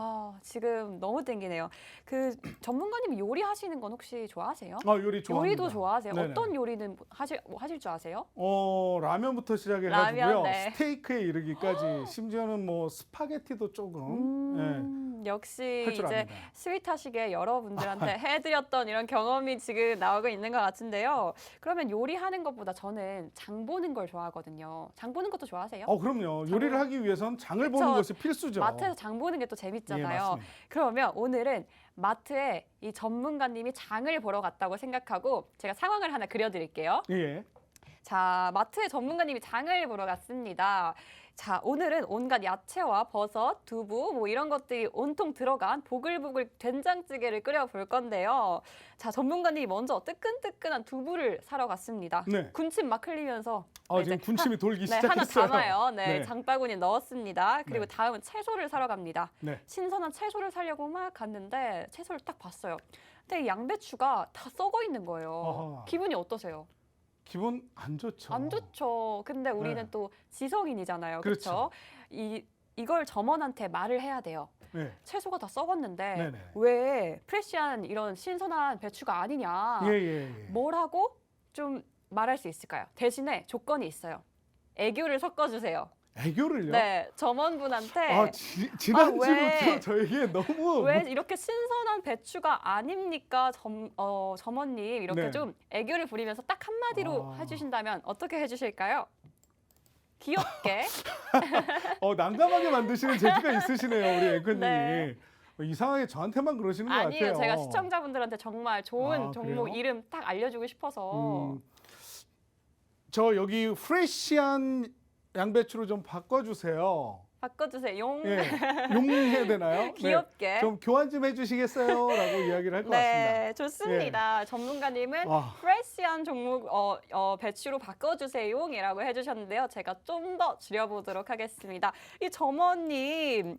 S1: 지금 너무 땡기네요. 그 전문가님 요리하시는 건 혹시 좋아하세요?
S2: 요리 좋아합니다.
S1: 요리도 좋아하세요?
S2: 네네.
S1: 어떤 요리는 하실 줄 아세요?
S2: 라면부터 시작해가지고요.
S1: 라면, 네.
S2: 스테이크에 이르기까지 심지어는 뭐 스파게티도 조금
S1: 역시
S2: 할 줄
S1: 이제
S2: 압니다.
S1: 스윗하시게 여러분들한테 해드렸던 이런 경험이 지금 나오고 있는 것 같은데요. 그러면 요리하는 것보다 저는 장 보는 걸 좋아하거든요. 장 보는 것도 좋아하세요?
S2: 그럼요. 요리를 하기 위해선 장을
S1: 그쵸.
S2: 보는 것이 필수죠.
S1: 마트에서 장 보는 게 또
S2: 예,
S1: 재밌잖아요.
S2: 맞습니다.
S1: 그러면 오늘은 마트에 이 전문가님이 장을 보러 갔다고 생각하고 제가 상황을 하나 그려드릴게요.
S2: 예.
S1: 자, 마트에 전문가님이 장을 보러 갔습니다. 자, 오늘은 온갖 야채와 버섯, 두부 뭐 이런 것들이 온통 들어간 보글보글 된장찌개를 끓여볼 건데요. 자, 전문가님이 먼저 뜨끈뜨끈한 두부를 사러 갔습니다.
S2: 네.
S1: 군침 막 흘리면서
S2: 지금 군침이 돌기
S1: 하나
S2: 시작했어요.
S1: 담아요. 네,
S2: 네.
S1: 장바구니에 넣었습니다. 그리고
S2: 네.
S1: 다음은 채소를 사러 갑니다.
S2: 네.
S1: 신선한 채소를 사려고 막 갔는데 채소를 딱 봤어요. 근데 이 양배추가 다 썩어 있는 거예요.
S2: 어허.
S1: 기분이 어떠세요?
S2: 기분 안 좋죠.
S1: 안 좋죠. 근데 우리는
S2: 네.
S1: 또 지성인이잖아요.
S2: 그렇죠.
S1: 그렇죠? 이걸 점원한테 말을 해야 돼요.
S2: 네.
S1: 채소가 다 썩었는데
S2: 네네.
S1: 왜 프레시한 이런 신선한 배추가 아니냐.
S2: 예.
S1: 뭐라고 좀 말할 수 있을까요? 대신에 조건이 있어요. 애교를 섞어주세요.
S2: 애교를요?
S1: 네, 점원분한테
S2: 지난주부터
S1: 왜?
S2: 저에게 너무
S1: 왜 이렇게 신선한 배추가 아닙니까? 점원님 이렇게
S2: 네.
S1: 좀 애교를 부리면서 딱 한마디로 해주신다면 어떻게 해주실까요? 귀엽게.
S2: 난감하게 만드시는 재주가 있으시네요, 우리 앵커님이.
S1: 네.
S2: 이상하게 저한테만 그러시는 것
S1: 아니에요.
S2: 같아요.
S1: 제가 시청자분들한테 정말 좋은 종목
S2: 그래요?
S1: 이름 딱 알려주고 싶어서.
S2: 저 여기 프레시한 양배추로 좀 바꿔주세요.
S1: 바꿔주세요. 용.
S2: 예, 용해야 되나요?
S1: 귀엽게.
S2: 네, 좀 교환 좀 해주시겠어요? 라고 이야기를 할 것 같습니다.
S1: 네, 좋습니다. 전문가님은
S2: 아.
S1: 프레시한 종목 배추로 바꿔주세요이라고 해주셨는데요. 제가 좀 더 줄여보도록 하겠습니다. 이 점원님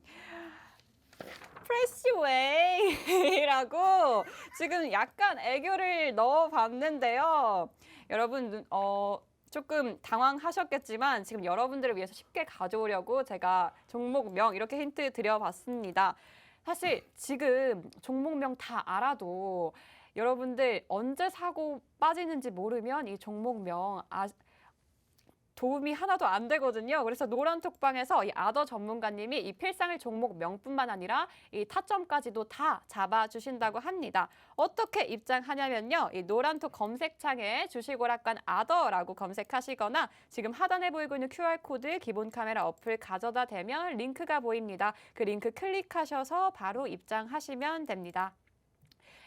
S1: 프레시웨이라고 지금 약간 애교를 넣어봤는데요. 여러분 조금 당황하셨겠지만 지금 여러분들을 위해서 쉽게 가져오려고 제가 종목명 이렇게 힌트 드려봤습니다. 사실 지금 종목명 다 알아도 여러분들 언제 사고 빠지는지 모르면 이 종목명 도움이 하나도 안 되거든요. 그래서 노란톡방에서 이 아더 전문가님이 이 필상의 종목명뿐만 아니라 이 타점까지도 다 잡아주신다고 합니다. 어떻게 입장하냐면요. 이 노란톡 검색창에 주식오락관 아더라고 검색하시거나 지금 하단에 보이고 있는 QR코드 기본 카메라 어플 가져다 대면 링크가 보입니다. 그 링크 클릭하셔서 바로 입장하시면 됩니다.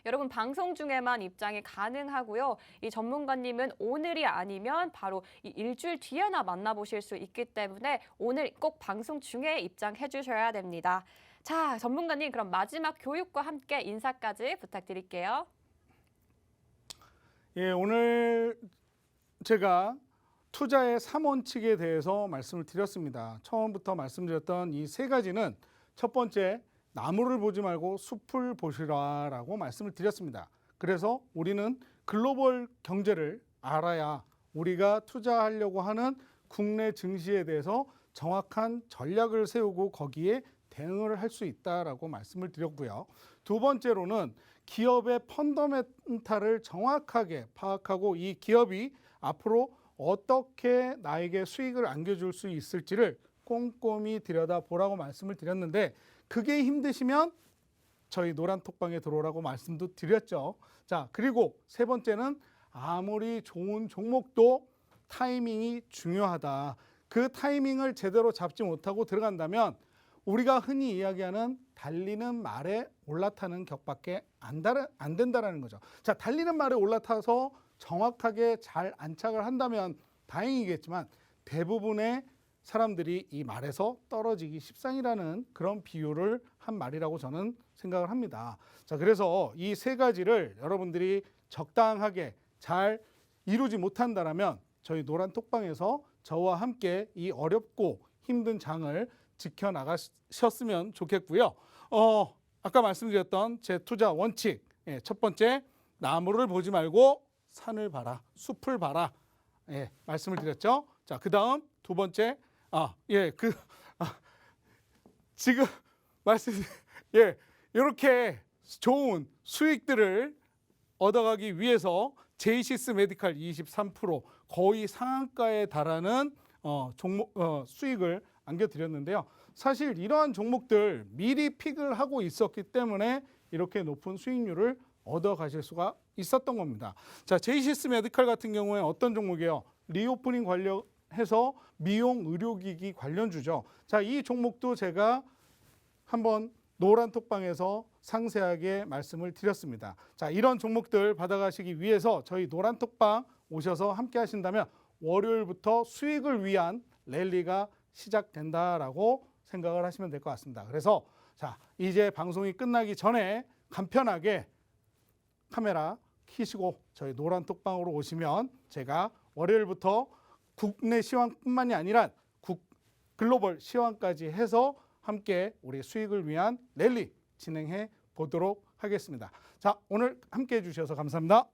S1: 여러분 방송 중에만 입장이 가능하고요. 이 전문가님은 오늘이 아니면 바로 이 일주일 뒤에나 만나보실 수 있기 때문에 오늘 꼭 방송 중에 입장해 주셔야 됩니다. 자, 전문가님 그럼 마지막 교육과 함께 인사까지 부탁드릴게요.
S2: 예, 오늘 제가 투자의 3원칙에 대해서 말씀을 드렸습니다. 처음부터 말씀드렸던 이 세 가지는 첫 번째, 나무를 보지 말고 숲을 보시라라고 말씀을 드렸습니다. 그래서 우리는 글로벌 경제를 알아야 우리가 투자하려고 하는 국내 증시에 대해서 정확한 전략을 세우고 거기에 대응을 할 수 있다라고 말씀을 드렸고요. 두 번째로는 기업의 펀더멘탈을 정확하게 파악하고 이 기업이 앞으로 어떻게 나에게 수익을 안겨줄 수 있을지를 꼼꼼히 들여다보라고 말씀을 드렸는데 그게 힘드시면 저희 노란톡방에 들어오라고 말씀도 드렸죠. 자, 그리고 세 번째는 아무리 좋은 종목도 타이밍이 중요하다. 그 타이밍을 제대로 잡지 못하고 들어간다면 우리가 흔히 이야기하는 달리는 말에 올라타는 격밖에 안 된다라는 거죠. 자, 달리는 말에 올라타서 정확하게 잘 안착을 한다면 다행이겠지만 대부분의 사람들이 이 말에서 떨어지기 십상이라는 그런 비유를 한 말이라고 저는 생각을 합니다. 자, 그래서 이 세 가지를 여러분들이 적당하게 잘 이루지 못한다면 저희 노란톡방에서 저와 함께 이 어렵고 힘든 장을 지켜나가셨으면 좋겠고요. 아까 말씀드렸던 제 투자 원칙, 첫 번째, 나무를 보지 말고 산을 봐라, 숲을 봐라, 말씀을 드렸죠. 자, 그 다음 두 번째, 지금 이렇게 좋은 수익들을 얻어가기 위해서 제이시스 메디칼 23% 거의 상한가에 달하는 수익을 안겨드렸는데요. 사실 이러한 종목들 미리 픽을 하고 있었기 때문에 이렇게 높은 수익률을 얻어가실 수가 있었던 겁니다. 자, 제이시스 메디칼 같은 경우에 어떤 종목이에요? 리오프닝 관련해서 미용 의료기기 관련주죠. 자, 이 종목도 제가 한번 노란톡방에서 상세하게 말씀을 드렸습니다. 자, 이런 종목들 받아가시기 위해서 저희 노란톡방 오셔서 함께 하신다면 월요일부터 수익을 위한 랠리가 시작된다라고 생각을 하시면 될 것 같습니다. 그래서 자, 이제 방송이 끝나기 전에 간편하게 카메라 켜시고 저희 노란톡방으로 오시면 제가 월요일부터 국내 시황뿐만이 아니라 글로벌 시황까지 해서 함께 우리 수익을 위한 랠리 진행해 보도록 하겠습니다. 자, 오늘 함께 해주셔서 감사합니다.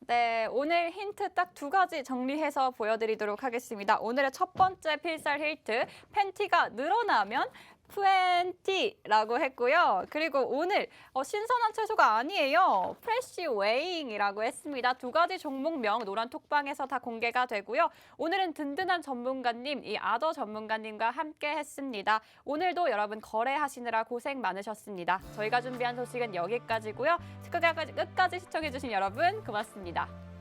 S1: 네, 오늘 힌트 딱 두 가지 정리해서 보여드리도록 하겠습니다. 오늘의 첫 번째 필살 힌트, 팬티가 늘어나면 푸엔티라고 했고요. 그리고 오늘 신선한 채소가 아니에요. 프레시 웨잉이라고 했습니다. 두 가지 종목명 노란톡방에서 다 공개가 되고요. 오늘은 든든한 전문가님, 이 아더 전문가님과 함께 했습니다. 오늘도 여러분 거래하시느라 고생 많으셨습니다. 저희가 준비한 소식은 여기까지고요. 끝까지 시청해주신 여러분 고맙습니다.